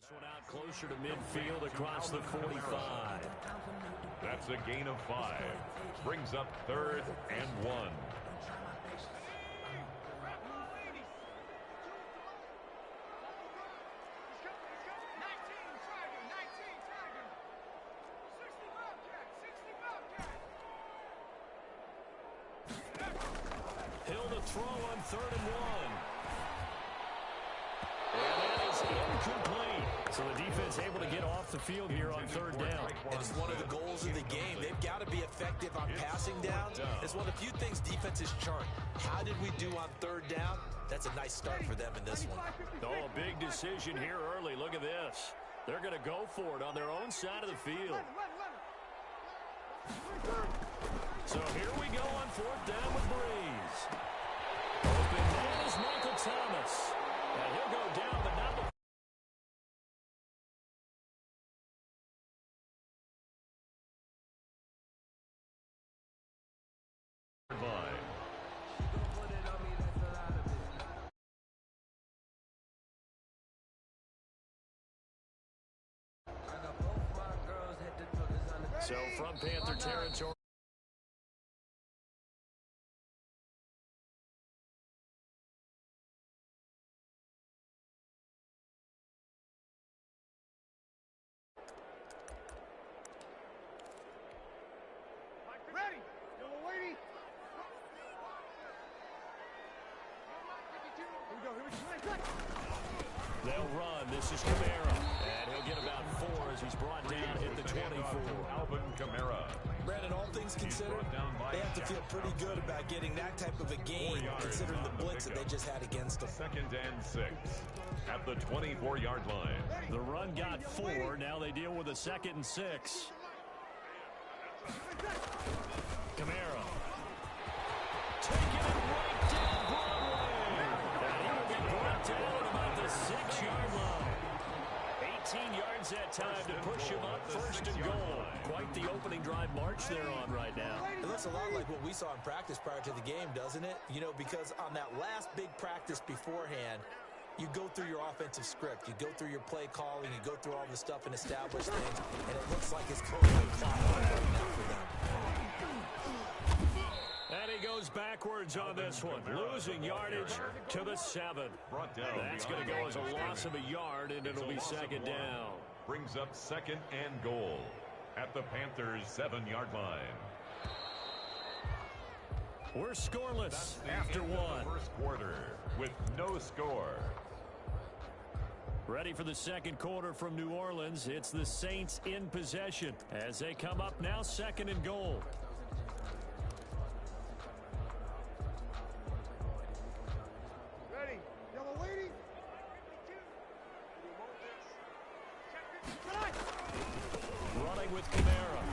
This one out closer to midfield across the 45. That's a gain of 5. Brings up 3rd and 1. Hill to throw on 3rd and 1. And that is incomplete. So the defense able to get off the field here on 3rd down. And it's one of the goals of the game. They've got to be effective on passing down. It's one of the few things defenses chart. How did we do on 3rd down? That's a nice start for them in this one. Oh, a big decision here early. Look at this. They're going to go for it on their own side of the field. So here we go on 4th down with Breeze. Open man is Michael Thomas. And he'll go down, but not before. So from Panther territory. Ready. Lady. They'll run. This is Camara. And he'll get about 4 as he's brought down at the 24. Alvin Kamara. Brandon, all things considered, they have to feel pretty good about getting that type of a game, considering the blitz that they just had against them. 2nd and 6 at the 24-yard line. The run got 4. Now they deal with a 2nd and 6. Camara. Taking it right down Broadway. And he will be brought down about the 6-yard line. 18 yards that time to push him up 1st and goal. Quite the opening drive march they're on right now. It looks a lot like what we saw in practice prior to the game, doesn't it? You know, because on that last big practice beforehand, you go through your offensive script, you go through your play calling, you go through all the stuff and establish things, and it looks like it's totally clocked right now for them. And he goes backwards on this one, losing yardage to the 7. That's going to go as a loss of a yard, and it'll be 2nd down. Brings up 2nd and goal at the Panthers' 7-yard line. We're scoreless after 1. First quarter with no score. Ready for the 2nd quarter from New Orleans. It's the Saints in possession as they come up now 2nd and goal. Ready. Yellow lady. Running with Camara.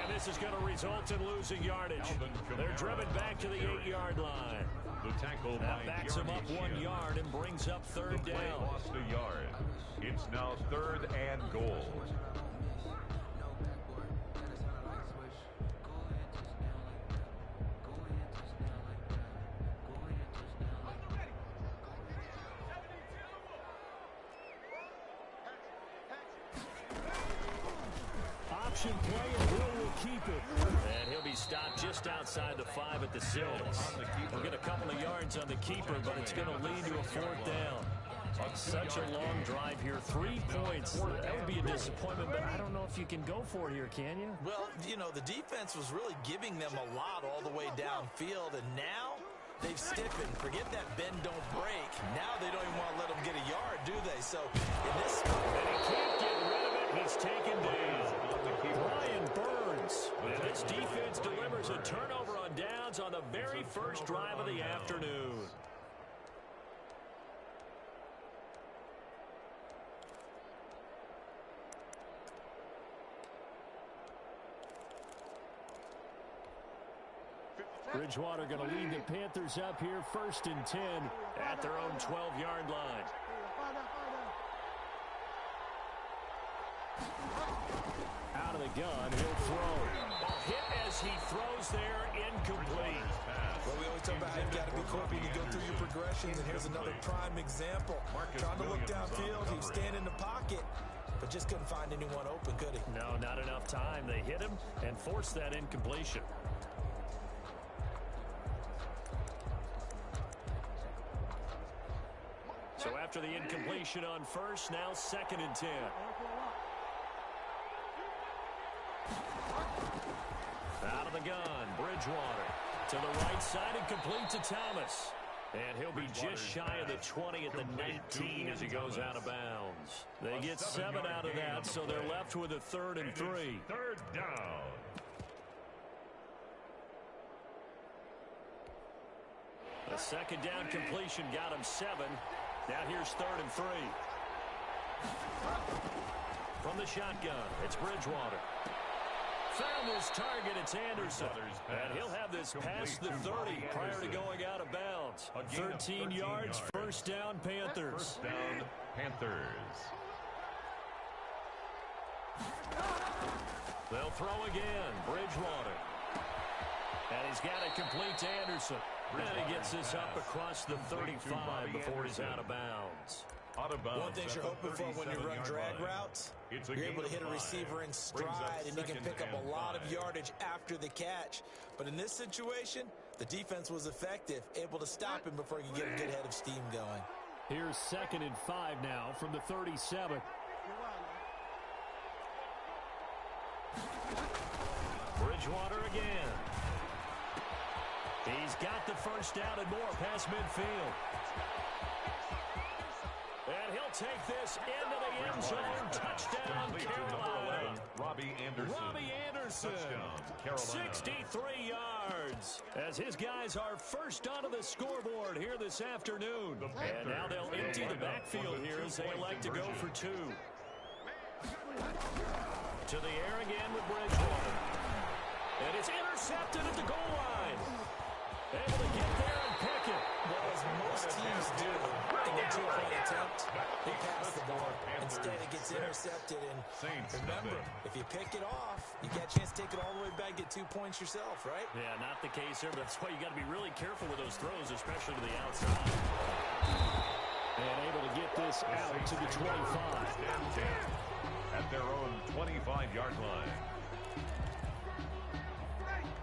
And this is going to result in losing yardage. They're driven back to the 8-yard line. The tackle that backs him up 1 yard and brings up 3rd down. Lost a yard. It's now 3rd and goal. Option play, and will keep it. And he'll be stopped just outside the 5 at the 6. We'll get a couple of yards on the keeper, but it's going to lead to a 4th down. Such a long drive here. 3 points. That would be a disappointment, but I don't know if you can go for it here, can you? Well, you know, the defense was really giving them a lot all the way downfield, and now they've stiffened. Forget that bend, don't break. Now they don't even want to let them get a yard, do they? So in this spot, and he can't get rid of it. He's taken down. Brian Burns. And this defense delivers a turnover on downs on the very first drive of the afternoon. Bridgewater going to lead the Panthers up here 1st and 10 at their own 12-yard line. Out of the gun, he'll throw. A hit as he throws there, incomplete. Well, we always talk about how you've got to be quick when you go through your progressions, and here's another prime example. Trying to look downfield, he was standing in the pocket, but just couldn't find anyone open, could he? No, not enough time. They hit him and forced that incompletion. So after the incompletion on first, now 2nd and 10. Out of the gun, Bridgewater. To the right side and complete to Thomas. And he'll be just shy of the 20 at the 19 as he goes out of bounds. They get 7 out of that, so they're left with a 3rd and 3. 3rd down. A 2nd down completion got him 7. Now here's 3rd and 3. From the shotgun, it's Bridgewater. Found his target, it's Anderson. And he'll have this past the 30 prior to going out of bounds. 13 yards, 1st down, Panthers. 1st down, Panthers. They'll throw again, Bridgewater. And he's got it complete to Anderson. And he gets this up across the 35 before he's out of bounds. One thing you're hoping for when you run drag routes, you're able to hit a receiver in stride, and you can pick up a lot of yardage after the catch. But in this situation, the defense was effective, able to stop him before he could get a good head of steam going. Here's 2nd and 5 now from the 37. Bridgewater again. He's got the 1st down and more past midfield. And he'll take this into the end zone. Touchdown, Carolina. Robbie Anderson. Touchdown, Carolina. 63 yards as his guys are first onto the scoreboard here this afternoon. And now they'll empty the backfield here as they elect to go for 2. To the air again with Bridgewater. And it's intercepted at the goal line. Able to get there and pick it. Well, as most teams do in their 2-point attempt, they pass the ball. Instead, it gets intercepted. And remember, if you pick it off, you got a chance to take it all the way back, get 2 points yourself, right? Yeah, not the case here. That's why you got to be really careful with those throws, especially to the outside. And able to get this out to the 25. At their own 25-yard line.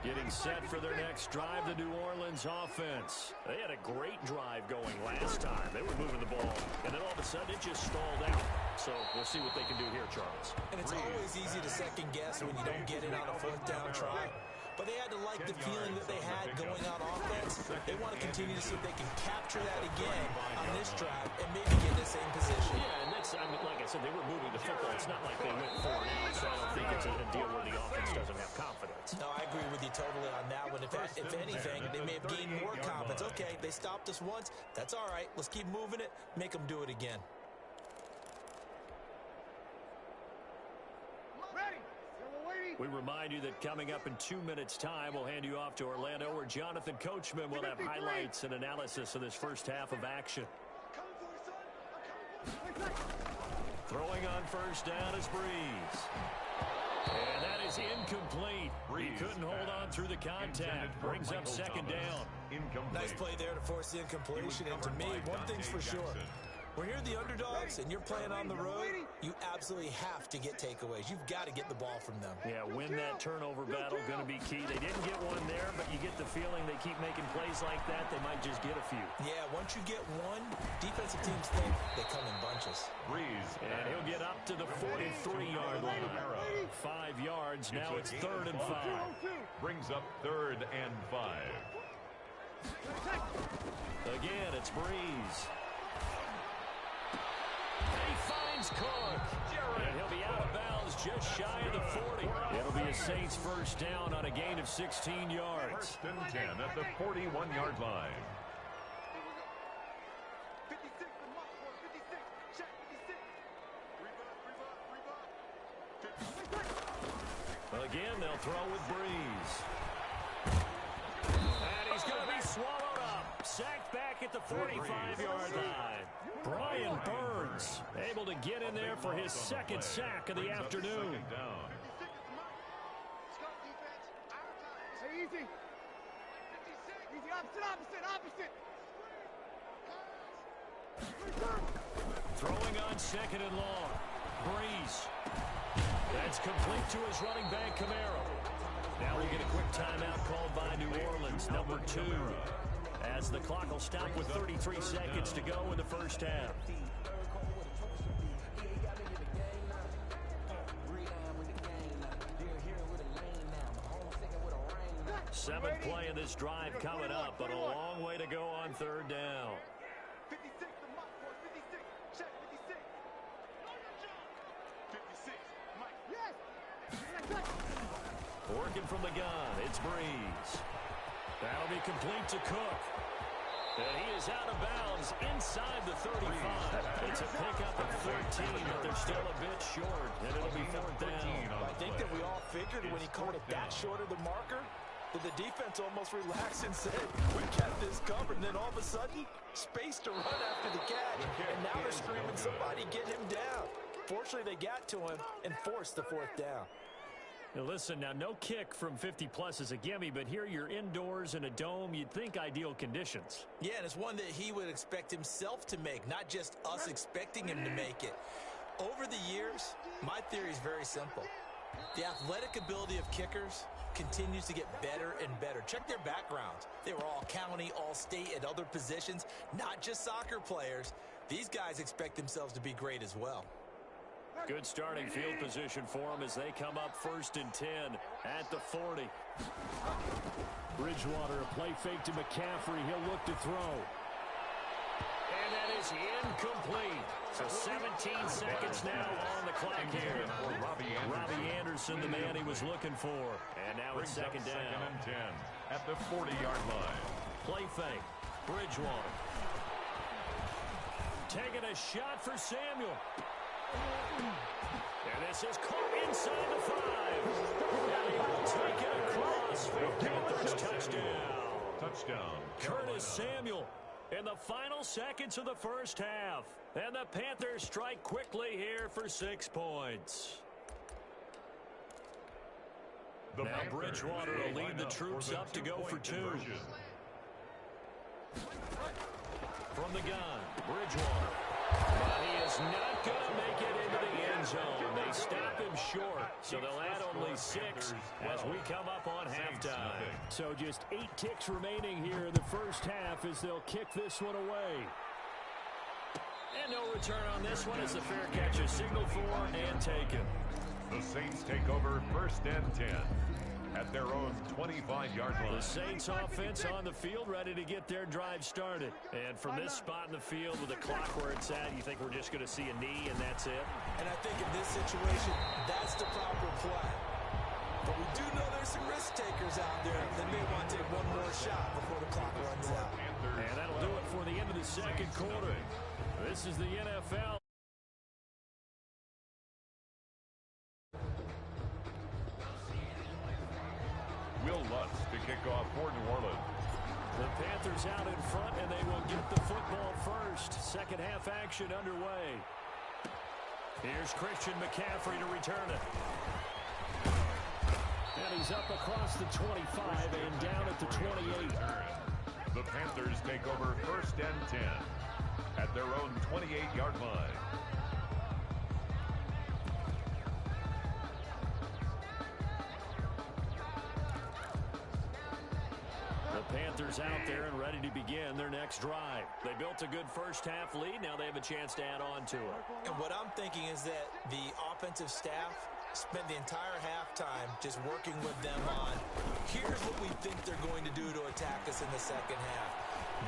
Getting set for their next drive, the New Orleans offense. They had a great drive going last time. They were moving the ball, and then all of a sudden it just stalled out. So we'll see what they can do here, Charles. And it's always easy to second guess when you don't get it on a 4th down try. But they had to like the feeling that they had going on offense. They want to continue to see if they can capture that again on this drive and maybe get in the same position. Yeah, and that's, I mean, like I said, they were moving the football. It's not like they went 4 and out, so I don't think it's a deal where the offense doesn't have confidence. No, I agree with you totally on that one. If anything, they may have gained more confidence. Okay, they stopped us once. That's all right. Let's keep moving it. Make them do it again. We remind you that coming up in 2 minutes' time, we'll hand you off to Orlando, where Jonathan Coachman will have highlights and analysis of this first half of action. Throwing on 1st down is Breeze. And that is incomplete. He couldn't hold on through the contact. Brings up 2nd down. Nice play there to force the incompletion. And to me, one thing's for sure. When you're the underdogs and you're playing on the road, you absolutely have to get takeaways. You've got to get the ball from them. Yeah, win that turnover battle, going to be key. They didn't get one there, but you get the feeling they keep making plays like that, they might just get a few. Yeah, once you get one, defensive teams think they come in bunches. Breeze. And he'll get up to the 43-yard line. 5 yards, now it's 3rd and 5. Brings up 3rd and 5. Again, it's Breeze. He finds Cook. And he'll be out of bounds just shy of the 40. It'll be a Saints 1st down on a gain of 16 yards. 1st and 10 at the 41-yard line. Again, they'll throw with Breeze. And he's going to be swallowed up. Sacked back at the 45-yard line. Brian Burns able to get in there for his second sack of the afternoon. Hey, easy. Easy, opposite. Throwing on second and long. Breeze. That's complete to his running back, Camaro. Now we get a quick timeout called by New Orleans, number 2. As the clock will stop with 33 seconds to go in the first half. Seventh play of this drive coming up, but a long way to go on third down. 56, the mark for 56. Check 56. 56, Mike. Yes. Working from the gun, it's Breeze. That'll be complete to Cook. And he is out of bounds inside the 35. It's a pickup of 13, but they're still a bit short, and it'll be fourth down. I think that we all figured when he called it that short of the marker, that the defense almost relaxed and said, we kept this covered, and then all of a sudden, space to run after the catch, and now they're screaming, somebody get him down. Fortunately, they got to him and forced the fourth down. Now listen, now no kick from 50-plus is a gimme, but here you're indoors in a dome. You'd think ideal conditions. Yeah, and it's one that he would expect himself to make, not just us expecting him to make it. Over the years, my theory is very simple. The athletic ability of kickers continues to get better and better. Check their backgrounds. They were all county, all state, at other positions, not just soccer players. These guys expect themselves to be great as well. Good starting field position for them as they come up 1st and 10 at the 40. Bridgewater, a play fake to McCaffrey. He'll look to throw. And that is incomplete. So 17 seconds now on the clock here. Robbie Anderson, the man he was looking for. And now it's second down. Second and 10 at the 40-yard line. Play fake. Bridgewater. Taking a shot for Samuel. And this is caught inside the 5. And he will take it across for Panthers touchdown. Touchdown. Curtis Samuel in the final seconds of the first half. And the Panthers strike quickly here for 6 points. Now Bridgewater will lead the troops up to go for 2. From the gun, Bridgewater. But he is not going to make it into the end zone. They stop him short, so they'll add only 6 as we come up on halftime. So just 8 ticks remaining here in the first half as they'll kick this one away. And no return on this one as the fair catch is signaled for and taken. The Saints take over 1st and 10 at their own 25-yard line. The Saints offense on the field ready to get their drive started. And from this spot in the field with the clock where it's at, you think we're just going to see a knee and that's it? And I think in this situation, that's the proper play. But we do know there's some risk takers out there that may want to take one more shot before the clock runs out. And that'll do it for the end of the second quarter. This is the NFL. Will Lutz to kick off for New Orleans. The Panthers out in front, and they will get the football first. Second half action underway. Here's Christian McCaffrey to return it. And he's up across the 25 and down at the 28. The Panthers take over 1st and 10 at their own 28-yard line. Panthers out there and ready to begin their next drive. They built a good first half lead. Now they have a chance to add on to it. And what I'm thinking is that the offensive staff spent the entire halftime just working with them on, here's what we think they're going to do to attack us in the second half.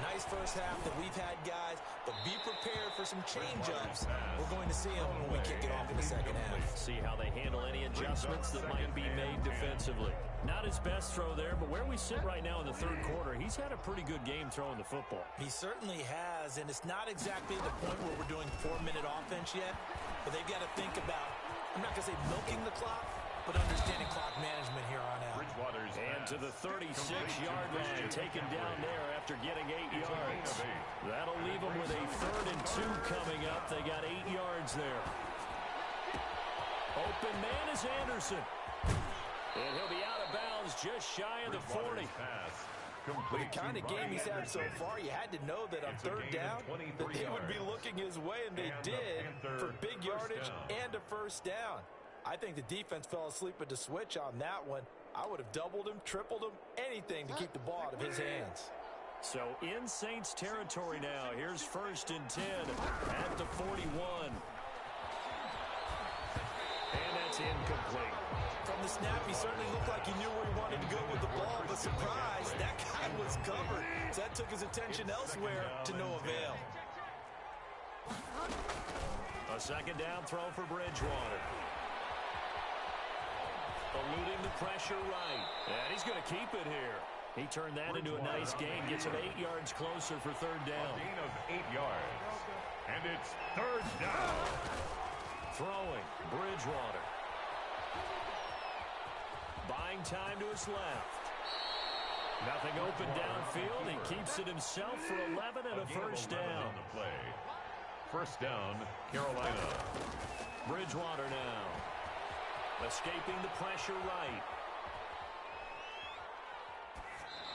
Nice first half that we've had, guys, but be prepared for some change-ups. We're going to see them when we kick it off in the second half. See how they handle any adjustments that might be made defensively. Not his best throw there, but where we sit right now in the third quarter, he's had a pretty good game throwing the football. He certainly has, and it's not exactly the point where we're doing 4-minute offense yet, but they've got to think about, I'm not going to say milking the clock, but understanding clock management here on out. And to the 36-yard line, taken down there after getting 8 yards. That'll leave them with a 3rd and 2 coming up up. They got 8 yards there. Open man is Anderson. And he'll be out of bounds just shy of the 40. With the kind of game he's had so far, you had to know that on third down that they would be looking his way, and they did, for big yardage and a first down. I think the defense fell asleep at the switch on that one. I would have doubled him, tripled him, anything to keep the ball out of his hands. So in Saints territory now. Here's 1st and 10 at the 41. And that's incomplete. From the snap, he certainly looked like he knew where he wanted to go with the ball, but surprise, that guy was covered. So that took his attention elsewhere to no avail. A 2nd down throw for Bridgewater. Eluding the pressure right. And he's going to keep it here. He turned that into a nice gain. Gets him 8 yards closer for 3rd down. A gain of 8 yards. And it's 3rd down. Throwing, Bridgewater. Buying time to his left. Nothing open downfield. He keeps it himself for 11 and a first down. On the play. 1st down, Carolina. Bridgewater now. Escaping the pressure right.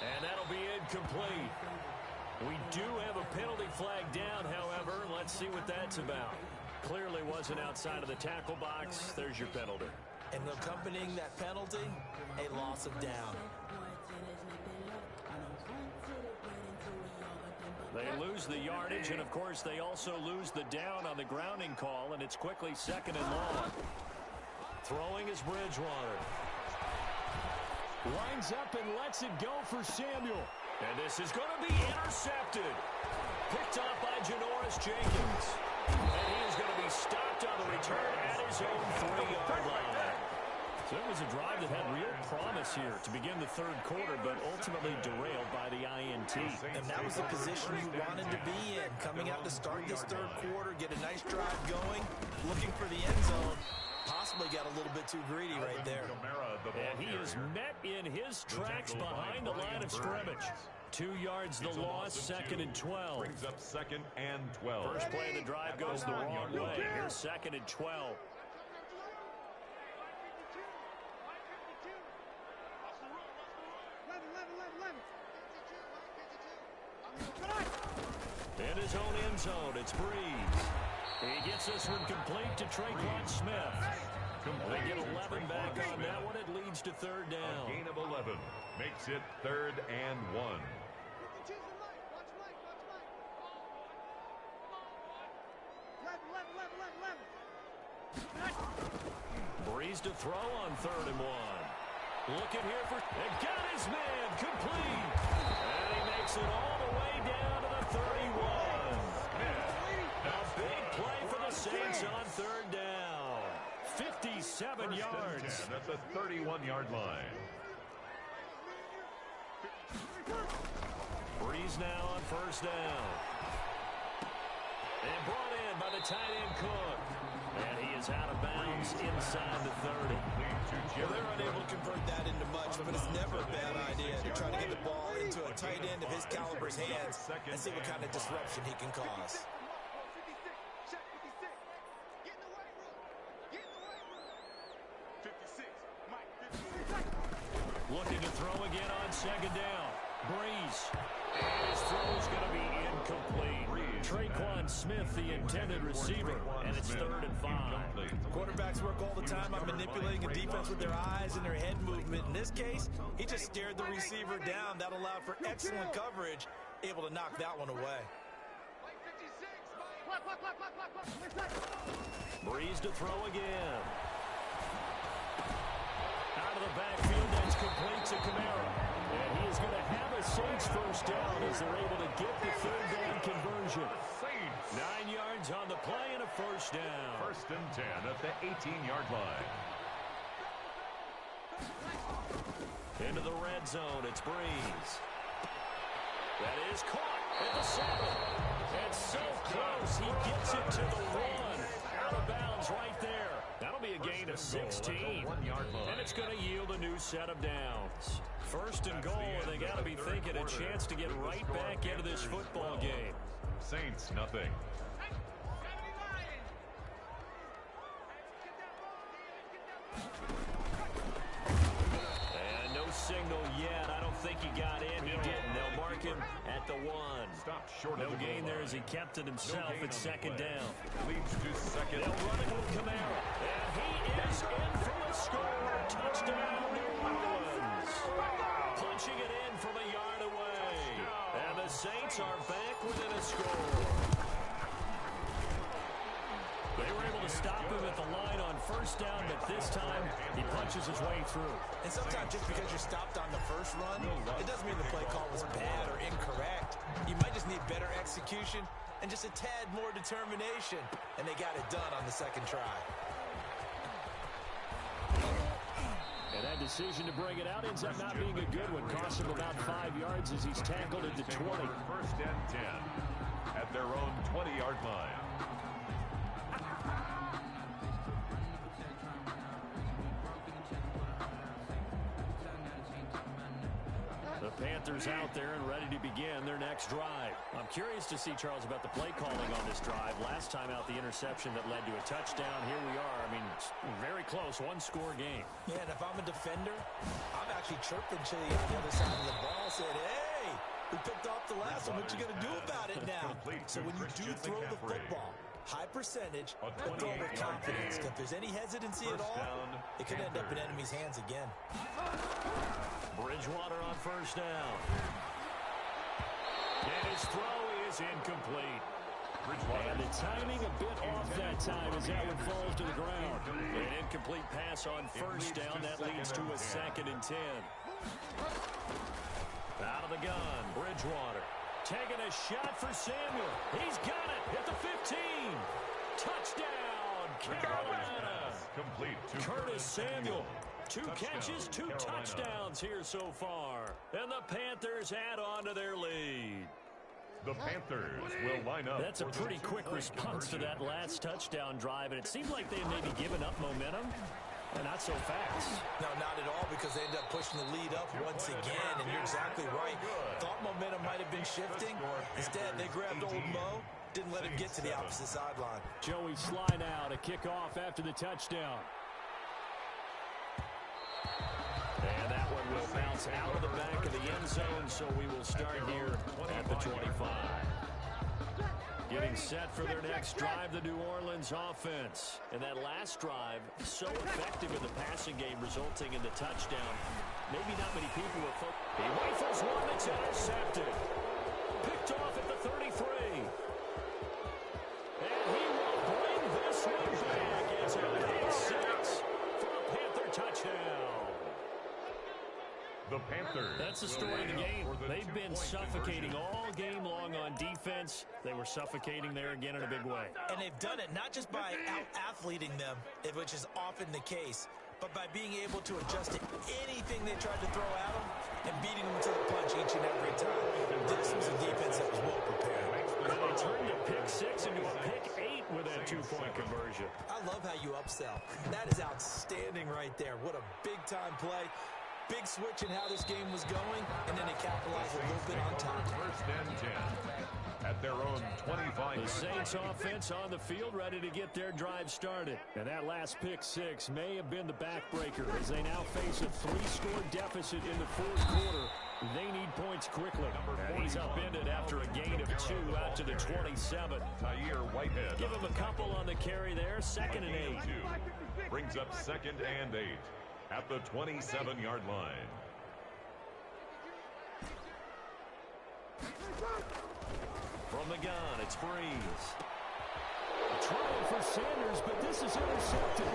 And that'll be incomplete. We do have a penalty flag down, however. Let's see what that's about. Clearly wasn't outside of the tackle box. There's your penalty. And accompanying that penalty, a loss of down. They lose the yardage, and of course they also lose the down on the grounding call, and it's quickly 2nd and long. Throwing is Bridgewater. Lines up and lets it go for Samuel. And this is going to be intercepted. Picked off by Janoris Jenkins. And he is going to be stopped on the return at his own 3-yard line. So it was a drive that had real promise here to begin the 3rd quarter, but ultimately derailed by the INT. And that was the position you wanted to be in. Coming out to start this 3rd quarter, get a nice drive going, looking for the end zone. Possibly got a little bit too greedy right there. And he is met in his tracks behind the line of scrimmage. 2 yards the loss, 2nd and 12. Brings up 2nd and 12. First play of the drive goes the wrong way. Here's 2nd and 12. In his own end zone, it's Breeze. He gets this one complete to Traquan Smith. They get 11 back on that one. It leads to 3rd down. A gain of 11 makes it 3rd and 1. Breeze to throw on 3rd and 1. Looking here for... And got his man complete. And he makes it all the way down to the 31. A big play for the Saints on 3rd down. 57 yards. At the 31-yard line. Breeze now on 1st down. And brought in by the tight end Cook. And he is out of bounds inside the 30. Well, they're unable to convert that into much, but it's never a bad idea to try to get the ball into a tight end of his caliber's hands and see what kind of disruption he can cause. Looking to throw again on 2nd down. Breeze. And his throw is going to be incomplete. Traquan Smith, the intended receiver, and it's 3rd and 5. Quarterbacks work all the time on manipulating a defense with their eyes and their head movement. In this case, he just stared the receiver down. That allowed for excellent coverage, able to knock that one away. Breeze to throw again. Out of the backfield, that's complete to Kamara. And he is going to have a Saints first down as they're able to get the 3rd down conversion. 9 yards on the play and a first down. 1st and 10 at the 18-yard line. Into the red zone, it's Breeze. That is caught at the 7. It's so close, he gets it to the 1. Out of bounds right there. That'll be a gain of 16. And it's going to yield a new set of downs. 1st and goal, and they got to be thinking a chance to get right back into this football game. Saints, nothing. signal yet. I don't think he got in. He didn't. They'll mark him at the 1. Stopped short No of the gain goal there line. as he kept it himself. It's second down. Leads to second. They'll run it with Kamara. And he is in for a score. Touchdown, New Orleans. Punching it in from a yard away. And the Saints are back within a score. They were able to stop him at the line on first down, but this time he punches his way through. And sometimes just because you're stopped on the first run, it doesn't mean the play call was bad or incorrect. You might just need better execution and just a tad more determination. And they got it done on the second try. And that decision to bring it out ends up not being a good one. Costs him about 5 yards as he's tackled at the 20. First and 10 at their own 20-yard line. The Panthers out there and ready to begin their next drive. I'm curious to see, Charles, about the play calling on this drive. Last time out, the interception that led to a touchdown. Here we are. I mean, it's very close, one-score game. Yeah, and if I'm a defender, I'm actually chirping Chili on the other side of the ball, saying, hey, we picked off the last one. What you going to do about it now? So when you do throw the football, high percentage, but throw with confidence. If there's any hesitancy at all, it could end up in enemy's hands again. Bridgewater on first down. And his throw is incomplete. And the timing a bit off that time as that one falls to the ground. An incomplete pass on first down. That leads to a 2nd and 10. Out of the gun, Bridgewater. Taking a shot for Samuel. He's got it at the 15. Touchdown, Carolina. Complete to Curtis Samuel. 2 catches, 2 touchdowns here so far. And the Panthers add on to their lead. The Panthers will line up. That's a pretty quick response to that last touchdown drive. And it seemed like they maybe given up momentum. And not so fast. No, not at all, because they end up pushing the lead up once again. And you're exactly right. Thought momentum might have been shifting. Instead, they grabbed old Mo. Didn't let him get to the opposite sideline. Joey slide out, a kickoff after the touchdown. And that one will bounce out of the back of the end zone, so we will start here at the 25. Getting set for their next drive, the New Orleans offense. And that last drive, so effective in the passing game, resulting in the touchdown. Maybe not many people were focused. He rifles one that's intercepted. Picked off at the 33. And he will bring this one back. It's a pick 6 for a Panther touchdown. The Panthers. That's the story of the game. They've been suffocating all game long on defense. They were suffocating there again in a big way. And they've done it not just by out-athleting them, which is often the case, but by being able to adjust to anything they tried to throw at them and beating them to the punch each and every time. This was a defense that was well prepared. And they turned a pick 6 into a pick 8 with that 2-point conversion. I love how you upsell. That is outstanding right there. What a big-time play. Big switch in how this game was going, and then they capitalized a little bit on top. First and 10 at their own 25. The Saints offense on the field ready to get their drive started. And that last pick 6 may have been the backbreaker as they now face a 3-score deficit in the fourth quarter. They need points quickly. And he's upended after a gain of 2 out to the 27. Tyre Whitehead. Give him a couple on the carry there. 2nd and 8. Brings up 2nd and 8 at the 27-yard line. From the gun, it's Breeze. Trying for Sanders, but this is intercepted.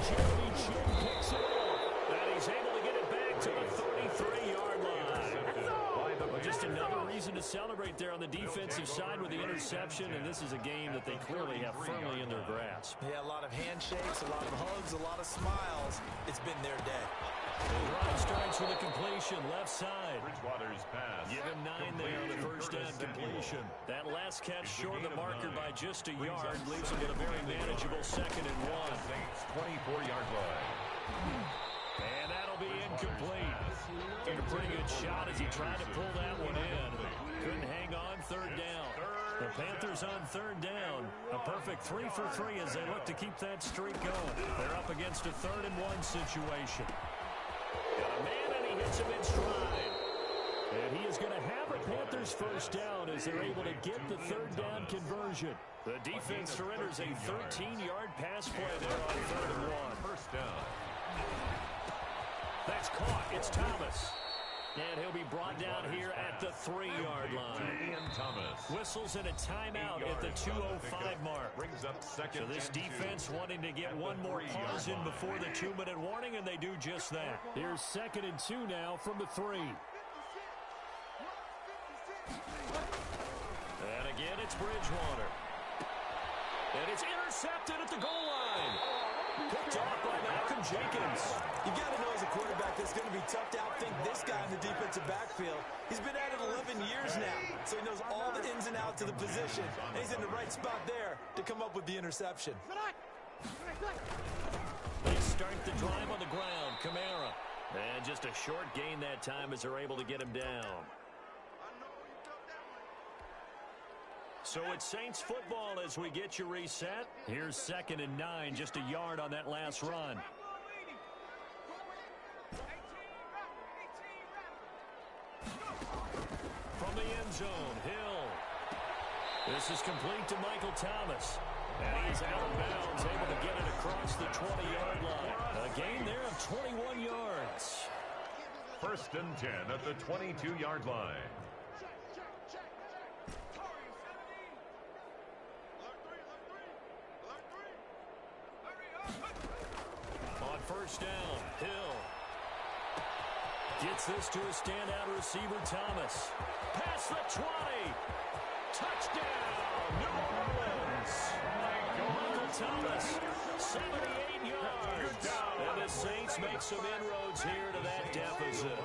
Jeremy Chin picks it up. And he's able to get it back to the 33-yard line. Well, just another reason to celebrate there on the defensive side with the interception, and this is a game that they clearly have firmly in their grasp. Yeah, a lot of handshakes, a lot of hugs, a lot of smiles. It's been their day. The run starts with a completion, left side. Bridgewater's pass. Give him 9 there on the first down completion. That last catch short of the marker by just a yard leaves him with a very manageable 2nd and 1. 24-yard line. And that'll be incomplete. Took a pretty good shot as he tried to pull that one in. Couldn't hang on, 3rd down. The Panthers on 3rd down. A perfect 3 for 3 as they look to keep that streak going. They're up against a 3rd and 1 situation. Got a man and he hits puts him in stride. And he is going to have a Panthers first down as they're able to get the third down conversion. The defense surrenders a 13-yard pass play there on 3rd and 1. First down. That's caught. It's Thomas. And he'll be brought down here at the 3-yard line. Thomas. Whistles and a timeout at the 2:05 mark. Brings up second. So this defense wanting to get one more pause in before the 2-minute warning, and they do just that. Here's 2nd and 2 now from the 3. And again, it's Bridgewater. And it's intercepted at the goal line. Picked off by Malcolm Jenkins. You got to know as a quarterback that's going to be tough to outthink this guy in the defensive backfield. He's been at it 11 years now, so he knows all the ins and outs of the position. And he's in the right spot there to come up with the interception. They start the drive on the ground. Kamara. And just a short gain that time as they're able to get him down. So it's Saints football as we get you reset. Here's 2nd and 9, just a yard on that last run. From the end zone, Hill. This is complete to Michael Thomas. And he's out of bounds, able to get it across the 20-yard line. A gain there of 21 yards. 1st and 10 at the 22-yard line. On 1st down, Hill gets this to a standout receiver, Thomas. Past the 20. Touchdown, New Orleans. Michael Thomas, 78 yards. And the Saints make some inroads here to that deficit.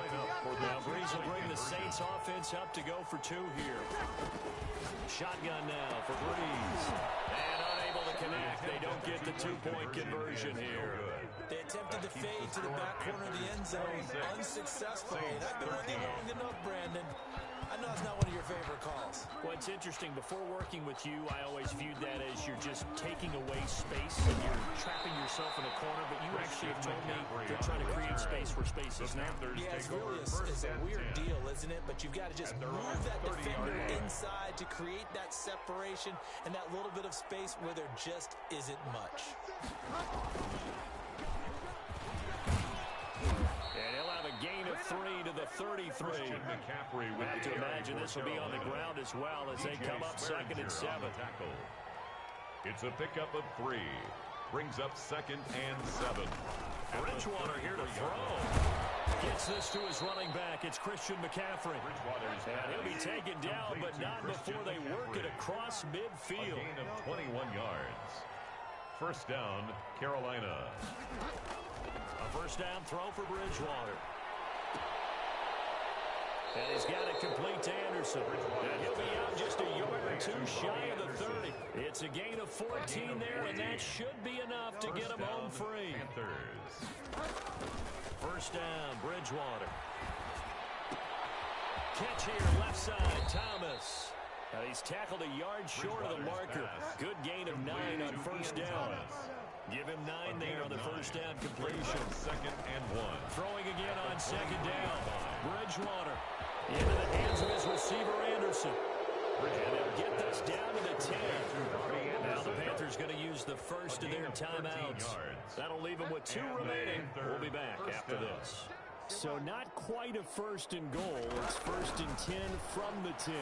Now Breeze will bring the Saints offense up to go for 2 here. Shotgun now for Breeze. And unable to connect. They don't get the 2-point conversion here. They attempted to fade to the back corner of the end zone unsuccessfully. And I've been with you long enough, Brandon. I know it's not one of your favorite calls. Well, it's interesting. Before working with you, I always viewed that as you're just taking away space and you're trapping yourself in a corner. But you actually have told me they're trying to create space where space is not. Yeah, it's really it's a weird deal, isn't it? But you've got to just move that defender inside to create that separation and that little bit of space where there just isn't much. And he'll have a gain of 3 to the 33. I have to imagine this will be on the ground as well as they come up 2nd and 7. It's a pickup of 3. Brings up 2nd and 7. Bridgewater here to throw. Gets this to his running back. It's Christian McCaffrey. And he'll be taken down, but not before they work it across midfield. A gain of 21 yards. 1st down, Carolina. A 1st down throw for Bridgewater. And he's got it complete to Anderson. And he'll be out just a yard or 2 shy of the 30. It's a gain of 14 there, and that should be enough to get him home free. 1st down, Bridgewater. Catch here, left side, Thomas. Now he's tackled a yard short of the marker. Good gain of 9 on 1st down. Give him 9 there on the 1st down completion. 2nd and 1. Throwing again on 2nd down. Bridgewater into the hands of his receiver, Anderson. And they'll get this down to the 10. Now the Panthers going to use the first of their timeouts. That'll leave them with 2 remaining. We'll be back after this. So not quite a 1st and goal. It's 1st and 10 from the 10.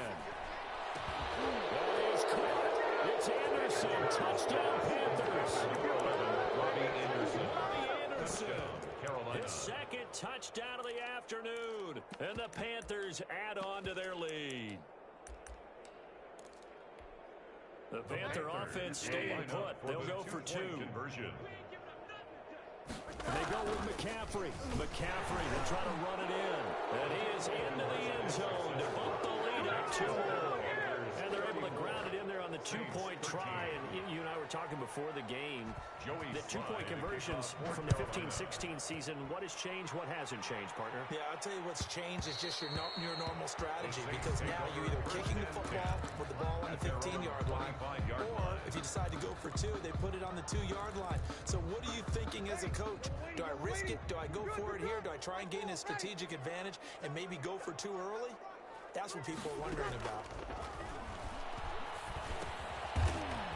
That is caught. It's Anderson. Touchdown, Panthers. Robbie Anderson. His 2nd touchdown of the afternoon. And the Panthers add on to their lead. The Panther offense staying put. They'll go for 2. They go with McCaffrey. McCaffrey will try to run it in. And he is into the end zone to bump the lead up 2-0. And they're able to ground it in there on the the two-point try, and you and I were talking before the game, the two-point conversions from the 15-16 season, what has changed, what hasn't changed, partner? Yeah, I'll tell you what's changed is just your normal strategy, because now you're either kicking the football with the ball on the 15-yard line, or if you decide to go for two, they put it on the 2-yard line. So what are you thinking as a coach? Do I risk it? Do I go for it here? Do I try and gain a strategic advantage and maybe go for two early? That's what people are wondering about.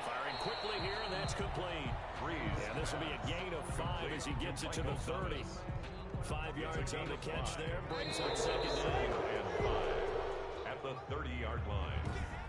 Firing quickly here, and that's complete. And this will be a gain of 5 as he gets it to the 30. 5 yards on the catch there, brings up second down. And 5 at the 30-yard line.